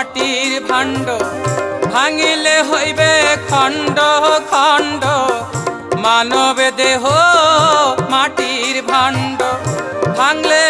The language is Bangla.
মাটির ভাণ্ড ভাঙিলে হইবে খণ্ড খণ্ড মানব দেহ মাটির ভাণ্ড ভাঙলে